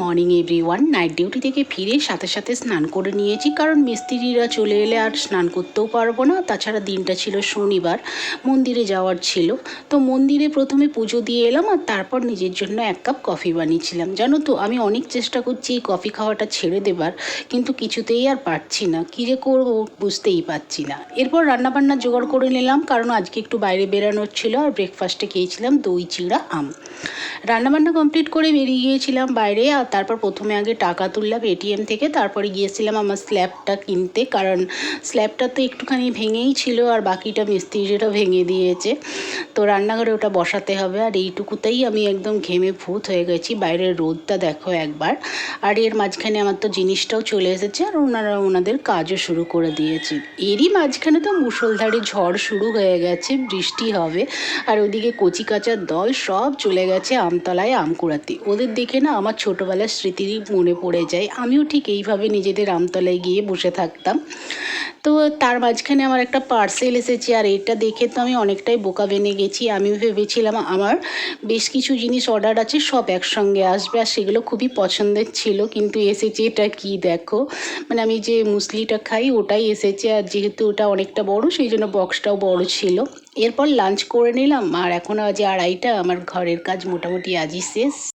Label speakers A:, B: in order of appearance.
A: Morning everyone. Night duty থেকে ফিরে সাথে সাথে স্নান করে নিয়েছি, কারণ মিস্ত্রিরা চলে এলে আর স্নান করতেও পারবো না। তাছাড়া দিনটা ছিল শনিবার, মন্দিরে যাওয়ার ছিল। তো মন্দিরে প্রথমে পুজো দিয়ে এলাম আর তারপর নিজের জন্য এক কাপ কফি বানিয়েছিলাম। জানো তো, আমি অনেক চেষ্টা করছি এই কফি খাওয়াটা ছেড়ে দেবার, কিন্তু কিছুতেই আর পারছি না। কী যে করবো বুঝতেই পারছি না। এরপর রান্নাবান্না জোগাড় করে নিলাম, কারণ আজকে একটু বাইরে বেরানোর ছিল। আর ব্রেকফাস্টে খেয়েছিলাম দই চিড়া আম। রান্নাবান্না কমপ্লিট করে বেরিয়ে গিয়েছিলাম বাইরে। আর তারপর প্রথমে আগে টাকা তুললাম এটিএম থেকে, তারপরে গিয়েছিলাম আমার স্ল্যাবটা কিনতে, কারণ স্ল্যাবটা তো একটুখানি ভেঙেই ছিল আর বাকিটা মিস্ত্রিরা ভেঙে দিয়েছে। তো রান্নাঘরে ওটা বসাতে হবে। আর এইটুকুতেই আমি একদম ঘেমে ভূত হয়ে গেছি। বাইরের রোদটা দেখো একবার। আর এর মাঝখানে আমার তো জিনিসটাও চলে এসেছে আর ওনারা ওনাদের কাজও শুরু করে দিয়েছে। এরই মাঝখানে তো মুষলধারে ঝড় শুরু হয়ে গেছে, বৃষ্টি হবে। আর ওদিকে কচি কাচার দল সব চলে গেছে আমতলায় আম কুড়াতে। ওদের দেখে না আমার ছোটোবেলার স্মৃতিরই মনে পড়ে যায়। আমিও ঠিক এইভাবে নিজেদের আমতলায় গিয়ে বসে থাকতাম। তো তার মাঝখানে আমার একটা পার্সেল এসেছে, আর এটা দেখে তো আমি অনেকটাই বোকা বেনে গেছি। আমি ভেবেছিলাম আমার বেশ কিছু জিনিস অর্ডার আছে, সব একসঙ্গে আসবে আর সেগুলো খুবই পছন্দের ছিল, কিন্তু এসেছে এটা কি দেখো। মানে আমি যে মুসলিটা খাই ওটাই এসেছে, আর যেহেতু ওটা অনেকটা বড় সেই জন্য বক্সটাও বড় ছিল। এরপর লাঞ্চ করে নিলাম, আর এখন আজ 2:30। আমার ঘরের কাজ মোটামুটি আজই শেষ।